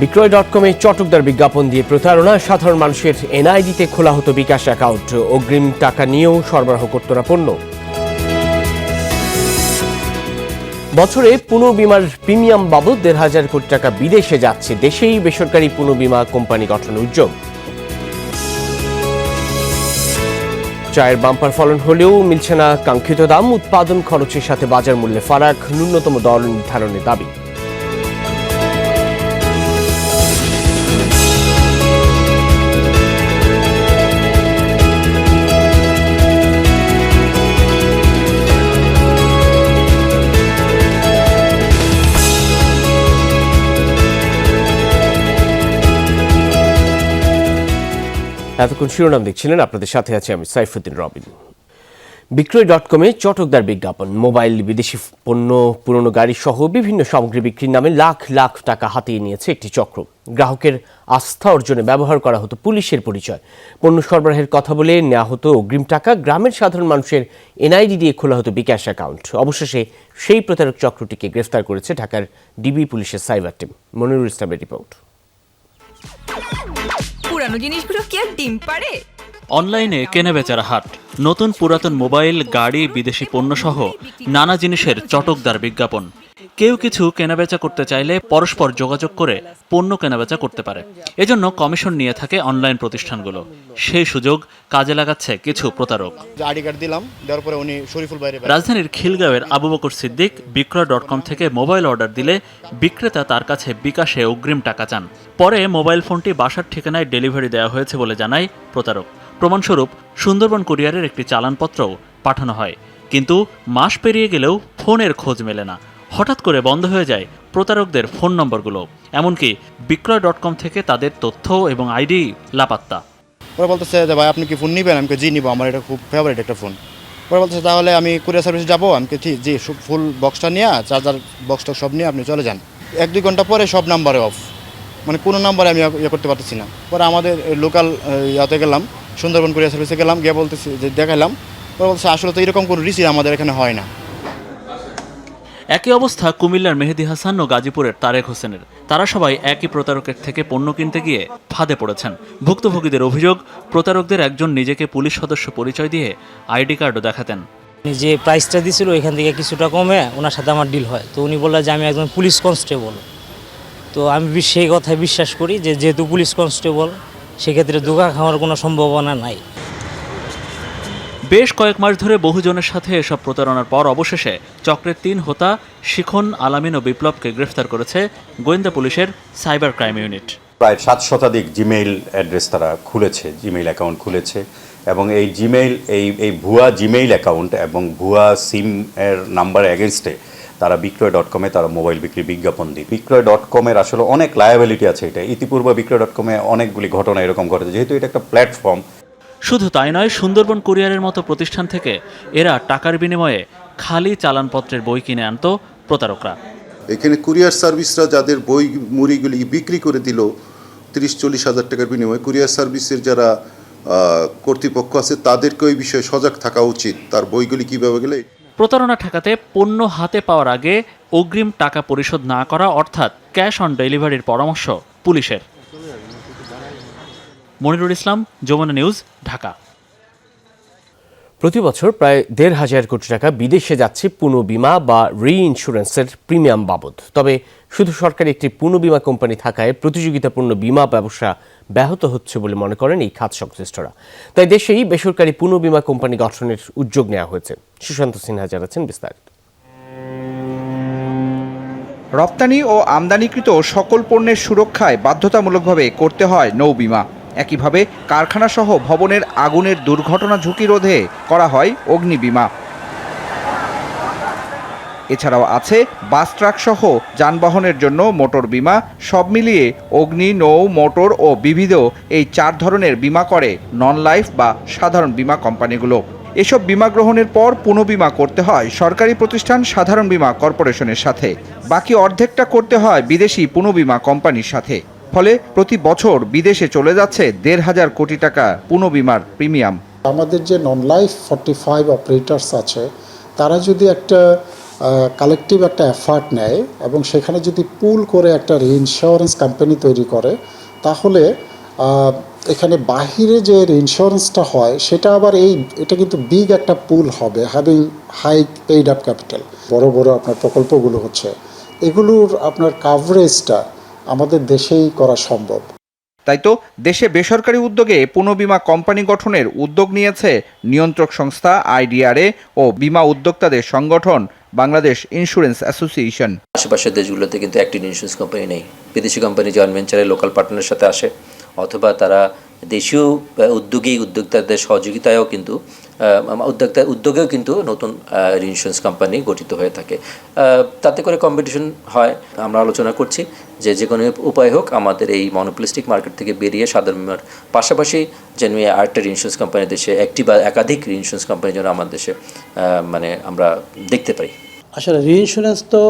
বিক্রয়.কমে চটকদার বিজ্ঞাপন দিয়ে প্রতারণা, সাধারণ মানুষের এনআইডিতে খোলা হতো বিকাশ অ্যাকাউন্ট, অগ্রিম টাকা নিয়েও সরবরাহ করত না পণ্য। বছরে পুনর্বিমার প্রিমিয়াম বাবদ ১,৫০০ কোটি টাকা বিদেশে যাচ্ছে, দেশেই বেসরকারি পুনর্বিমা কোম্পানি গঠনের উদ্যোগ। চায়ের বাম্পার ফলন হলেও মিলছে না কাঙ্ক্ষিত দাম, উৎপাদন খরচের সাথে বাজার মূল্যে ফারাক, ন্যূনতম দর নির্ধারণের দাবি। এতক্ষণ শিরোনাম দেখছিলেন, আপনাদের সাথে আছে আমি সাইফুদ্দিন রবিন। বিক্রয়.কমে চটকদার বিজ্ঞাপন, মোবাইল, বিদেশি পণ্য, পুরনো গাড়ি সহ বিভিন্ন সামগ্রী বিক্রির নামে লাখ লাখ টাকা হাতিয়ে নিয়েছে একটি চক্র। গ্রাহকের আস্থা অর্জনে ব্যবহার করা হতো পুলিশের পরিচয়, পণ্য সরবরাহের কথা বলে নেওয়া হতো অগ্রিম টাকা, গ্রামের সাধারণ মানুষের এনআইডি দিয়ে খোলা হতো বিকাশ অ্যাকাউন্ট। অবশেষে সেই প্রতারক চক্রটিকে গ্রেফতার করেছে ঢাকার ডিবি পুলিশের সাইবার টিম। মনিরুল ইসলামের রিপোর্ট। পুরানো জিনিসগুলো কি আর ডিম পারে? অনলাইনে কেনাবেচার হাট, নতুন পুরাতন মোবাইল, গাড়ি, বিদেশি পণ্য সহ নানা জিনিসের চটকদার বিজ্ঞাপন। কেউ কিছু কেনাবেচা করতে চাইলে পরস্পর যোগাযোগ করে পণ্য কেনাবেচা করতে পারে। এজন্য কমিশন নিয়ে থাকে অনলাইন প্রতিষ্ঠানগুলো। সেই সুযোগ কাজে লাগাচ্ছে কিছু প্রতারক। রাজধানীর খিলগাঁওয়ের আবু বকর সিদ্দিক বিক্রয়.কম থেকে মোবাইল অর্ডার দিলে বিক্রেতা তার কাছে বিকাশে অগ্রিম টাকা চান। পরে মোবাইল ফোনটি বাসার ঠিকানায় ডেলিভারি দেওয়া হয়েছে বলে জানায় প্রতারক। প্রমাণস্বরূপ সুন্দরবন কুরিয়ারের একটি চালানপত্রও পাঠানো হয়, কিন্তু মাস পেরিয়ে গেলেও ফোনের খোঁজ মেলে না। হঠাৎ করে বন্ধ হয়ে যায় প্রতারকদের ফোন নম্বরগুলো, এমনকি বিক্রয়.কম থেকে তাদের তথ্য এবং আইডি লাপাত্তা। ওরা বলতেছে যে ভাই আপনি কি ফোন নেবেন? আমি জি নিব, আমার এটা খুব ফেভারিট একটা ফোন। ওরা বলতেছে তাহলে আমি কুরিয়ার সার্ভিসে যাবো। আমি জি, ফুল বক্সটা নিয়ে, চার্জার বক্সটা সব নিয়ে আপনি চলে যান। 1-2 ঘন্টা পরে সব নাম্বারে অফ, মানে কোনো নাম্বারে আমি করতে পারতেছি না। পরে আমাদের লোকাল ইয়াতে গেলাম, সুন্দরবন কুরিয়ার সার্ভিসে গেলাম, গিয়ে বলতেছি যে দেখাইলাম। ওরা বলতেছে আসলে তো এরকম কোনো রিসিভ আমাদের এখানে হয় না। একই অবস্থা কুমিল্লার মেহেদি হাসান ও গাজীপুরের তারেক হোসেনের। তারা সবাই একই প্রতারকের থেকে পণ্য কিনতে গিয়ে ফাঁদে পড়েছেন। ভুক্তভোগীদের অভিযোগ, প্রতারকদের একজন নিজেকে পুলিশ সদস্য পরিচয় দিয়ে আইডি কার্ডও দেখাতেন। যে প্রাইসটা দিয়েছিল এখান থেকে কিছুটা কমে ওনার সাথে আমার ডিল হয়, তো উনি বললেন যে আমি একজন পুলিশ কনস্টেবল। তো আমি সেই কথায় বিশ্বাস করি যে যেহেতু পুলিশ কনস্টেবল, সেক্ষেত্রে ধোঁকা খাওয়ার কোনো সম্ভাবনা নাই। বেশ কয়েক মাস ধরে বহুজনের সাথে এসব প্রতারণার পর অবশেষে চক্রের 3 হোতা শিখন, আলামিন ও বিপ্লবকে গ্রেফতার করেছে গোয়েন্দা পুলিশের সাইবার ক্রাইম ইউনিট। প্রায় 7 শতাধিক জিমেইল অ্যাড্রেস তারা খুলেছে, জিমেইল অ্যাকাউন্ট খুলেছে, এবং এই জিমেইল এই ভুয়া জিমেইল অ্যাকাউন্ট এবং ভুয়া সিম এর নাম্বার এগেনস্টে তারা বিক্রয়.কমে তারা মোবাইল বিক্রি বিজ্ঞাপন দিই। বিক্রয়.কমের আসলে অনেক লায়াবিলিটি আছে। এটা ইতিপূর্বে বিক্রয়.কমে অনেকগুলি ঘটনা এরকম ঘটেছে, যেহেতু এটা একটা প্ল্যাটফর্ম। শুধু তাই নয়, সুন্দরবন কুরিয়ারের মতো প্রতিষ্ঠান থেকে এরা টাকার বিনিময়ে খালি চালানপত্রের বই কিনে আনত প্রতারকরা। এখানে কুরিয়ার সার্ভিসরা যাদের বই মুড়িগুলি বিক্রি করে দিল 30-40 হাজার টাকার বিনিময়ে, কুরিয়ার সার্ভিসের যারা কর্তৃপক্ষ আছে তাদেরকে ওই বিষয়ে সজাগ থাকা উচিত, তার বইগুলি কীভাবে গেলে। প্রতারণা ঠেকাতে পণ্য হাতে পাওয়ার আগে অগ্রিম টাকা পরিশোধ না করা, অর্থাৎ ক্যাশ অন ডেলিভারির পরামর্শ পুলিশের। মনিরুল ইসলাম, যমুনা নিউজ, ঢাকা। প্রতি বছর প্রায় ১,৫০০ কোটি টাকা বিদেশে যাচ্ছে পুনর্বিমা বা রি-ইন্স্যুরেন্সের প্রিমিয়াম বাবদ। তবে শুধু সরকারি একটি পুনর্বিমা কোম্পানি থাকায় প্রতিযোগিতাপূর্ণ বিমা ব্যবসা ব্যাহত হচ্ছে বলে মনে করেন এই খাত সংশ্লিষ্টরা। তাই দেশেই বেসরকারি পুনর্বিমা কোম্পানি গঠনের উদ্যোগ নেওয়া হয়েছে। সুশান্ত সিনহা জানাচ্ছেন বিস্তারিত। রপ্তানি ও আমদানিকৃত সকল পণ্যের সুরক্ষায় বাধ্যতামূলকভাবে করতে হয় নৌবিমা। একইভাবে কারখানাসহ ভবনের আগুনের দুর্ঘটনা ঝুঁকি রোধে করা হয় অগ্নিবিমা। এছাড়াও আছে বাস, ট্রাক সহ যানবাহনের জন্য মোটর বিমা। সব মিলিয়ে অগ্নি, নৌ, মোটর ও বিবিধ এই 4 ধরনের বিমা করে নন লাইফ বা সাধারণ বিমা কোম্পানিগুলো। এসব বিমা গ্রহণের পর পুনঃবিমা করতে হয় সরকারি প্রতিষ্ঠান সাধারণ বিমা কর্পোরেশনের সাথে, বাকি অর্ধেকটা করতে হয় বিদেশি পুনঃবিমা কোম্পানির সাথে। ফলে প্রতি বছর বিদেশে চলে যাচ্ছে ১,৫০০ কোটি টাকা পুনঃবিমার প্রিমিয়াম। আমাদের যে নন লাইফ 45 অপারেটরস আছে, তারা যদি একটা কালেকটিভ একটা এফার্ট নেয় এবং সেখানে যদি পুল করে একটা রিইনস্যুরেন্স কোম্পানি তৈরি করে, তাহলে এখানে বাহিরে যে ইন্স্যুরেন্সটা হয় সেটা আবার এটা কিন্তু বিগ একটা পুল হবে, having high paid up capital. বড় বড় আপনার প্রকল্পগুলো হচ্ছে এগুলোর আপনার কাভারেজটা আমাদের দেশেই করা সম্ভব। তাই তো দেশে বেসরকারি উদ্যোগে পুনঃবীমা কোম্পানি গঠনের উদ্যোগ নিয়েছে নিয়ন্ত্রক সংস্থা IDRA ও বীমা উদ্যোক্তাদের সংগঠন বাংলাদেশ ইন্স্যুরেন্স অ্যাসোসিয়েশন। আশেপাশের দেশগুলোতে কিন্তু অ্যাক্টিভ ইন্স্যুরেন্স কোম্পানি নেই। বিদেশি কোম্পানি জয়েন্ট ভেঞ্চারে লোকাল পার্টনারের সাথে আসে, অথবা তারা দেশীয় উদ্যোক্তাদের সহযোগিতায়ও কিন্তু উদ্যোগেও কিন্তু নতুন ইন্স্যুরেন্স কোম্পানি গঠিত হয়ে থাকে। তাতে করে কম্পিটিশন হয়। আমরা আলোচনা করছি যে কোনো উপায় হোক আমাদের এই মনোপলিস্টিক মার্কেট থেকে বেরিয়ে সাধারণ বীমার পাশাপাশি যেন আরেকটা ইন্স্যুরেন্স কোম্পানি দেশে একটি বা একাধিক ইন্স্যুরেন্স কোম্পানি যেন আমাদের দেশে আমরা দেখতে পাই। আসলে ইন্স্যুরেন্স তো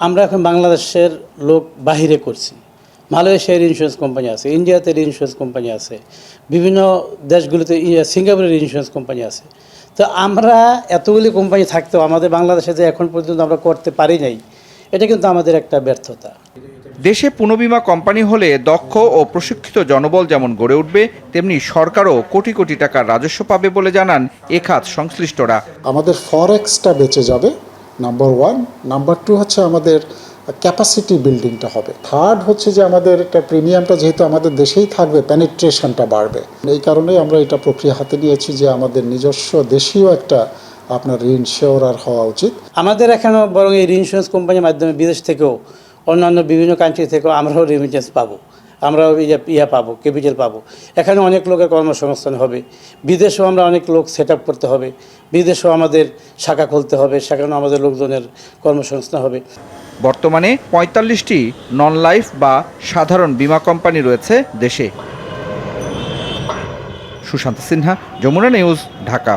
আমরা এখন বাংলাদেশের লোক বাহিরে করছি। মালয়েশিয়ার ইন্স্যুরেন্স কোম্পানি আছে, ইন্ডিয়াতে ইন্স্যুরেন্স কোম্পানি আছে, বিভিন্ন দেশগুলিতে সিঙ্গাপুরের ইন্স্যুরেন্স কোম্পানি আছে। তো আমরা এতগুলি কোম্পানি থাকতেও আমাদের বাংলাদেশে যে এখন পর্যন্ত আমরা করতে পারি নাই, এটা কিন্তু আমাদের একটা ব্যর্থতা। দেশে পুনঃবীমা কোম্পানি হলে দক্ষ ও প্রশিক্ষিত জনবল যেমন গড়ে উঠবে, তেমনি সরকারও কোটি কোটি টাকার রাজস্ব পাবে বলে জানান এ খাত সংশ্লিষ্টরা। আমাদের ফরেক্সটা বেঁচে যাবে, নাম্বার 1। নাম্বার 2 হচ্ছে আমাদের ক্যাপাসিটি বিল্ডিংটা হবে। থার্ড হচ্ছে যে আমাদের একটা প্রিমিয়ামটা যেহেতু আমাদের দেশেই থাকবে, পেনিট্রেশনটা বাড়বে। এই কারণেই আমরা এটা প্রক্রিয়া হাতে নিয়েছি যে আমাদের নিজস্ব দেশীয় একটা আপনার রিইনশিওরার হওয়া উচিত। আমাদের এখানেও বরং এই ইন্স্যুরেন্স কোম্পানির মাধ্যমে বিদেশ থেকেও অন্যান্য বিভিন্ন কান্ট্রি থেকেও আমরাও রেমিটেন্স পাবো, আমরাও পাবো, ক্যাপিটাল পাবো। এখানে অনেক লোকের কর্মসংস্থান হবে, বিদেশেও আমরা অনেক লোক সেট আপ করতে হবে, বিদেশেও আমাদের শাখা খুলতে হবে, সেখানেও আমাদের লোকজনের কর্মসংস্থান হবে। বর্তমানে ৪৫টি নন লাইফ বা সাধারণ বীমা কোম্পানি রয়েছে দেশে। সুশান্ত সিনহা, যমুনা নিউজ, ঢাকা।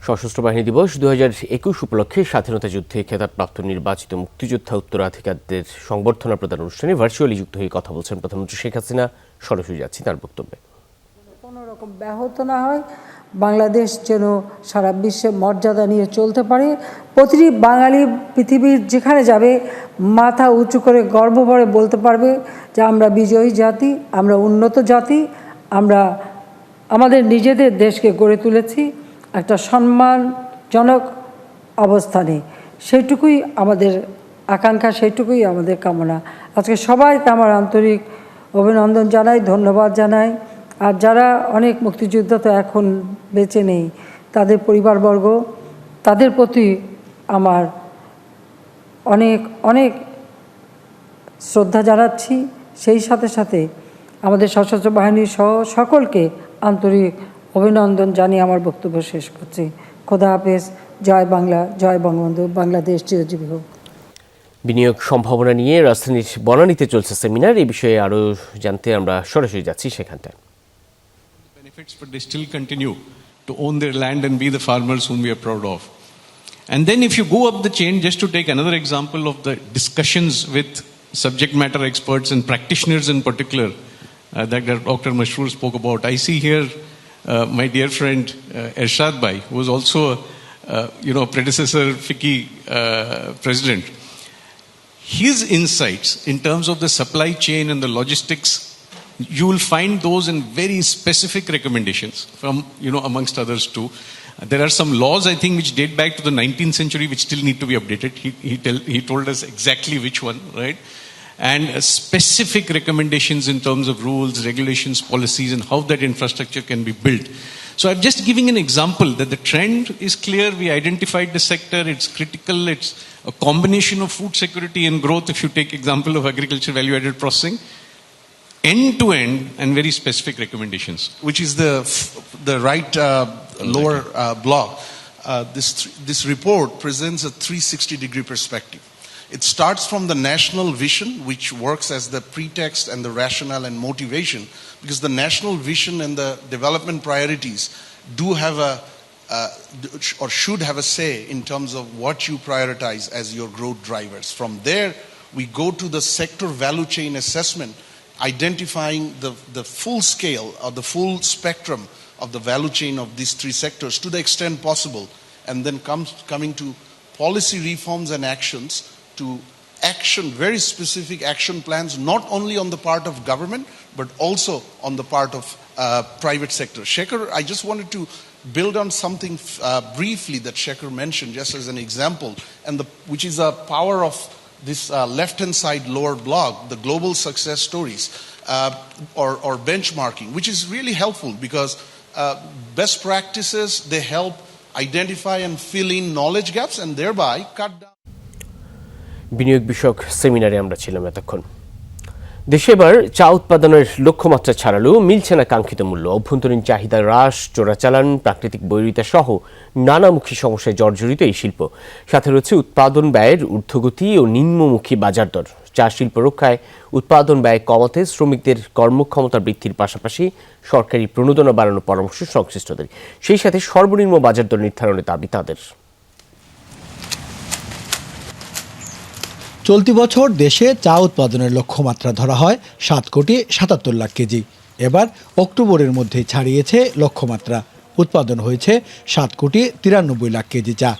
সশস্ত্র বাহিনী দিবস 2021 উপলক্ষে স্বাধীনতা যুদ্ধে খেতাবপ্রাপ্ত নির্বাচিত মুক্তিযোদ্ধা উত্তরাধিকারদের সংবর্ধনা প্রদান অনুষ্ঠানে ভার্চুয়ালি যুক্ত হয়ে কথা বলছেন প্রধানমন্ত্রী শেখ হাসিনা। সরাসরি যাচ্ছি তার বক্তব্যে। কোনো রকম ব্যাহত না হয়, বাংলাদেশ যেন সারা বিশ্বে মর্যাদা নিয়ে চলতে পারে। প্রতিটি বাঙালি পৃথিবীর যেখানে যাবে মাথা উঁচু করে গর্ব ভরে বলতে পারবে যে আমরা বিজয়ী জাতি, আমরা উন্নত জাতি, আমরা আমাদের নিজেদের দেশকে গড়ে তুলেছি একটা সম্মানজনক অবস্থানে। সেইটুকুই আমাদের আকাঙ্ক্ষা, সেইটুকুই আমাদের কামনা। আজকে সবাইকে আমার আন্তরিক অভিনন্দন জানাই, ধন্যবাদ জানাই। আর যারা অনেক মুক্তিযোদ্ধা তো এখন বেঁচে নেই, তাদের পরিবারবর্গ, তাদের প্রতি আমার অনেক অনেক শ্রদ্ধা জানাচ্ছি। সেই সাথে সাথে আমাদের সশস্ত্র বাহিনীর সহ সকলকে আন্তরিক অভিনন্দন জানিয়ে আমার বক্তব্য শেষ করছি। খোদা হাফেজ। জয় বাংলা, জয় বঙ্গবন্ধু, বাংলাদেশ চিরজীবী হোক। বিনিয়োগ সম্ভাবনা নিয়ে রাজধানীর বনানীতে চলছে সেমিনার। এই বিষয়ে আরও জানতে আমরা সরাসরি যাচ্ছি সেখানটায়। But they still continue to own their land and be the farmers whom we are proud of. And then if you go up the chain, just to take another example of the discussions with subject matter experts and practitioners in particular that Dr. Mashroor spoke about, I see here my dear friend Ershad Bhai, who was also a predecessor FICCI president. His insights in terms of the supply chain and the logistics, you will find those in very specific recommendations from, amongst others too. There are some laws, I think, which date back to the 19th century, which still need to be updated. He told us exactly which one, right? And specific recommendations in terms of rules, regulations, policies, and how that infrastructure can be built. So I'm just giving an example that the trend is clear. We identified the sector. It's critical. It's a combination of food security and growth. If you take example of agriculture value-added processing, end-to-end and very specific recommendations. Which is the right lower block. This report presents a 360-degree perspective. It starts from the national vision, which works as the pretext and the rationale and motivation, because the national vision and the development priorities do have or should have a say in terms of what you prioritize as your growth drivers. From there, we go to the sector value chain assessment, identifying the full scale or the full spectrum of the value chain of these three sectors to the extent possible, and then coming to policy reforms and actions to action, very specific action plans, not only on the part of government, but also on the part of private sector. Shekhar, I just wanted to build on something briefly that Shekhar mentioned, just as an example, and which is a power of this left-hand side lower block, the global success stories, or benchmarking, which is really helpful because best practices, they help identify and fill in knowledge gaps and thereby cut down. বিনিয়োগ বিষয়ক সেমিনারে আমরা ছিলাম এতক্ষণ। দেশে এবার চা উৎপাদনের লক্ষ্যমাত্রা ছাড়ালেও মিলছে না কাঙ্ক্ষিত মূল্য। অভ্যন্তরীণ চাহিদা হ্রাস, চোরাচালান, প্রাকৃতিক বৈরিতা সহ নানামুখী সমস্যায় জর্জরিত এই শিল্প। সাথে রয়েছে উৎপাদন ব্যয়ের ঊর্ধ্বগতি ও নিম্নমুখী বাজার দর। চা শিল্প রক্ষায় উৎপাদন ব্যয় কমাতে শ্রমিকদের কর্মক্ষমতা বৃদ্ধির পাশাপাশি সরকারি প্রণোদনা বাড়ানোর পরামর্শ সংশ্লিষ্টদের। সেই সাথে সর্বনিম্ন বাজার দর নির্ধারণের দাবি তাদের। চলতি বছর দেশে চা উৎপাদনের লক্ষ্যমাত্রা ধরা হয় 7,77,00,000 কেজি। এবার অক্টোবরের মধ্যেই ছাড়িয়েছে লক্ষ্যমাত্রা। উৎপাদন হয়েছে 7,93,00,000 কেজি চা।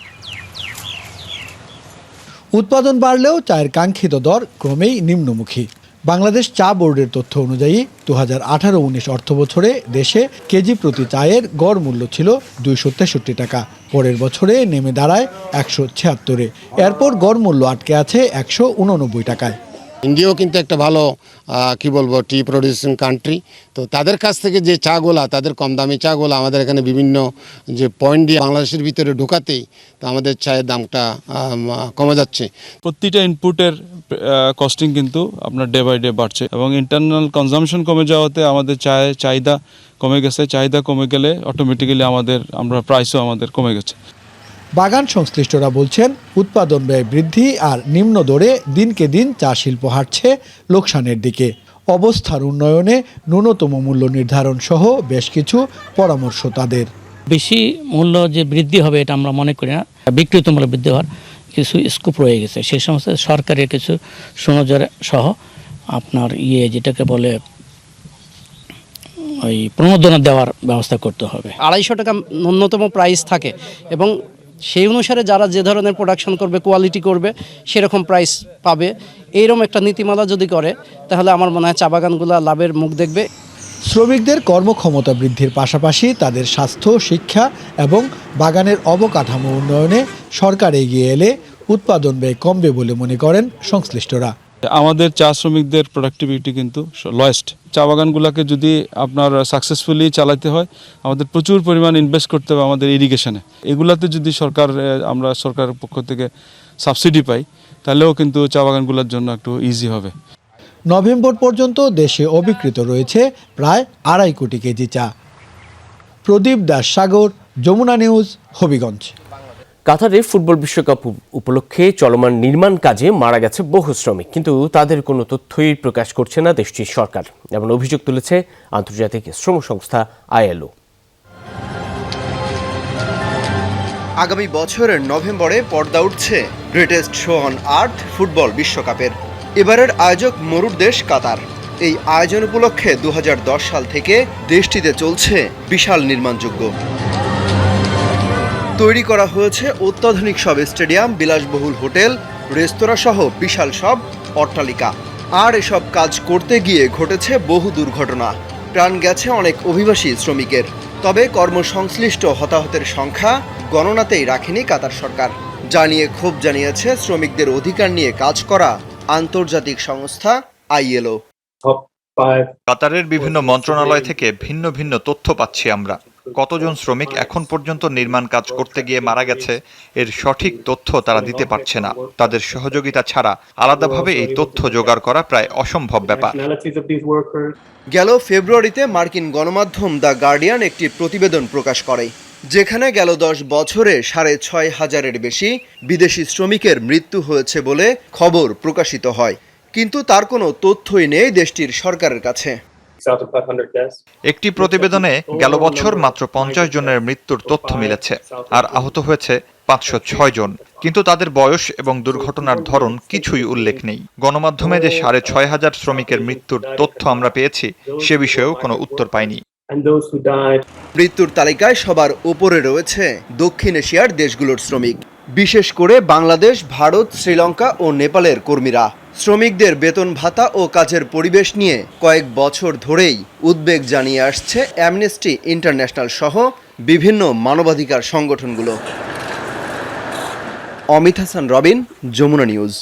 উৎপাদন বাড়লেও চায়ের কাঙ্ক্ষিত দর ক্রমেই নিম্নমুখী। বাংলাদেশ চা বোর্ডের তথ্য অনুযায়ী 2018-19 অর্থবছরে দেশে কেজি প্রতি চায়ের গড় মূল্য ছিল 263 টাকা। পরের বছরে নেমে দাঁড়ায় 176-এ। এরপর গড় মূল্য আটকে আছে 189 টাকায়। ইন্ডিয়াও কিন্তু একটা ভালো কি বলবো টি প্রডিউসিং কান্ট্রি, তো তাদের কাছ থেকে যে চাগুলা, তাদের কম দামি চাগুলা আমাদের এখানে বিভিন্ন যে পয়েন্ট দিয়ে বাংলাদেশের ভিতরে ঢোকাতেই তো আমাদের চায়ের দামটা কমে যাচ্ছে। প্রতিটা ইনপুটের কস্টিং কিন্তু আপনার ডে বাই ডে বাড়ছে এবং ইন্টারনাল কনজাম্পশন কমে যাওয়াতে আমাদের চায়ের চাহিদা কমে গেছে। চাহিদা কমে গেলে অটোমেটিক্যালি আমরা প্রাইসও আমাদের কমে গেছে। বাগান সংশ্লিষ্টরা বলছেন উৎপাদন ব্যয় বৃদ্ধি আর নিম্ন দরে দিনকে দিন চা শিল্প হাঁটছে লোকসানের দিকে। অবস্থার উন্নয়নে ন্যূনতম মূল্য নির্ধারণ সহ বেশ কিছু পরামর্শ তাদের। বেশি মূল্য যে বৃদ্ধি হবে এটা আমরা মনে করি না। বিক্রিত মূল্য বৃদ্ধি হওয়ার কিছু স্কোপ রয়ে গেছে। সেই সমস্ত সরকারের কিছু সুনজর সহ আপনার যেটাকে বলে ওই প্রণোদনা দেওয়ার ব্যবস্থা করতে হবে। 250 টাকা ন্যূনতম প্রাইস থাকে এবং সেই অনুসারে যারা যে ধরনের প্রোডাকশন করবে, কোয়ালিটি করবে, সেরকম প্রাইস পাবে। এইরকম একটা নীতিমালা যদি করে তাহলে আমার মনে হয় চা বাগানগুলো লাভের মুখ দেখবে। শ্রমিকদের কর্মক্ষমতা বৃদ্ধির পাশাপাশি তাদের স্বাস্থ্য, শিক্ষা এবং বাগানের অবকাঠামো উন্নয়নে সরকার এগিয়ে এলে উৎপাদন ব্যয় কমবে বলে মনে করেন সংশ্লিষ্টরা। আমাদের চা শ্রমিকদের প্রোডাক্টিভিটি কিন্তু লয়েস্ট। চা বাগানগুলোকে যদি আপনার সাকসেসফুলি চালাতে হয় আমাদের প্রচুর পরিমাণ ইনভেস্ট করতে হবে আমাদের ইরিগেশনে। এগুলাতে যদি আমরা সরকারের পক্ষ থেকে সাবসিডি পাই তাহলেও কিন্তু চা বাগানগুলোর জন্য একটু ইজি হবে। নভেম্বর পর্যন্ত দেশে অবিকৃত রয়েছে প্রায় 2.5 কোটি কেজি চা। প্রদীপ দাস সাগর, যমুনা নিউজ, হবিগঞ্জ। কাতারে ফুটবল বিশ্বকাপ উপলক্ষে চলমান নির্মাণ কাজে মারা গেছে বহু শ্রমিক, কিন্তু তাদের কোনো তথ্যই প্রকাশ করছে না দেশটির সরকার। এমন অভিযোগ তুলেছে আন্তর্জাতিক শ্রম সংস্থা ILO। আগামী বছরের নভেম্বরে পর্দা উঠছে greatest show on earth football বিশ্বকাপের। এবারের আয়োজক মরুর দেশ কাতার। এই আয়োজন উপলক্ষে 2010 সাল থেকে দেশটিতে চলছে বিশাল নির্মাণযজ্ঞ। তৈরি করা হয়েছে অত্যাধুনিক সব স্টেডিয়াম, বিলাসবহুল হোটেল, রেস্তোরাঁ সহ বিশাল সব অট্টালিকা। আর এসব কাজ করতে গিয়ে ঘটেছে বহু দুর্ঘটনা, প্রাণ গেছে অনেক অভিবাসী শ্রমিকের। তবে কর্মসংশ্লিষ্ট হতাহতের সংখ্যা গণনাতেই রাখেনি কাতার সরকার। জানিয়ে ক্ষোভ জানিয়েছে শ্রমিকদের অধিকার নিয়ে কাজ করা আন্তর্জাতিক সংস্থা ILO। কাতারের বিভিন্ন মন্ত্রণালয় থেকে ভিন্ন ভিন্ন তথ্য পাচ্ছি আমরা। কতজন শ্রমিক এখন পর্যন্ত নির্মাণ কাজ করতে গিয়ে মারা গেছে এর সঠিক তথ্য তারা দিতে পারছে না। তাদের সহযোগিতা ছাড়া আলাদাভাবে এই তথ্য জোগাড় করা প্রায় অসম্ভব ব্যাপার। গেল ফেব্রুয়ারিতে মার্কিন গণমাধ্যম দ্য গার্ডিয়ান একটি প্রতিবেদন প্রকাশ করে, যেখানে গেল 10 বছরে 6,500-এর বেশি বিদেশি শ্রমিকের মৃত্যু হয়েছে বলে খবর প্রকাশিত হয়। কিন্তু তার কোনো তথ্যই নেই দেশটির সরকারের কাছে। একটি প্রতিবেদনে গেল বছর মাত্র 50 জনের মৃত্যুর তথ্য মিলেছে, আর আহত হয়েছে 506 জন। কিন্তু তাদের বয়স এবং দুর্ঘটনার ধরন কিছুই উল্লেখ নেই। গণমাধ্যমে যে 6,500 শ্রমিকের মৃত্যুর তথ্য আমরা পেয়েছি সে বিষয়েও কোনো উত্তর পাইনি। মৃত্যুর তালিকায় সবার উপরে রয়েছে দক্ষিণ এশিয়ার দেশগুলোর শ্রমিক, বিশেষ করে বাংলাদেশ, ভারত, শ্রীলঙ্কা ও নেপালের কর্মীরা। শ্রমিকদের বেতন ভাতা ও কাজের পরিবেশ নিয়ে কয়েক বছর ধরেই উদ্বেগ জানিয়ে আসছে অ্যামনেস্টি ইন্টারন্যাশনাল সহ বিভিন্ন মানবাধিকার সংগঠনগুলো। অমিত হাসান রবিন, যমুনা নিউজ।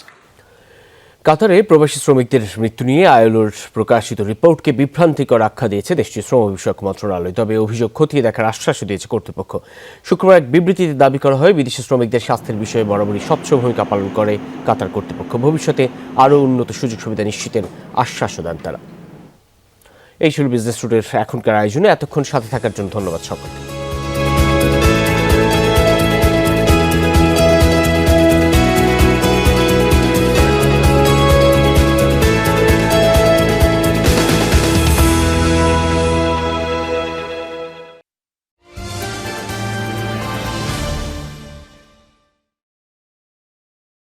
কাতারে প্রবাসী শ্রমিকদের মৃত্যু নিয়ে আইএলওর প্রকাশিত রিপোর্টকে বিভ্রান্তিকর আখ্যা দিয়েছে দেশটির শ্রম বিষয়ক মন্ত্রণালয়। তবে অভিযোগ খতিয়ে দেখার আশ্বাসও দিয়েছে কর্তৃপক্ষ। শুক্রবার এক বিবৃতিতে দাবি করা হয়, বিদেশি শ্রমিকদের স্বাস্থ্যের বিষয়ে বরাবরই স্বচ্ছ ভূমিকা পালন করে কাতার কর্তৃপক্ষ। ভবিষ্যতে আরও উন্নত সুযোগ সুবিধা নিশ্চিতের আশ্বাসও দেন তারা। এই ছিল বিজনেস রুটের এখনকার আয়োজনে। এতক্ষণ সাথে থাকার জন্য ধন্যবাদ সকলকে।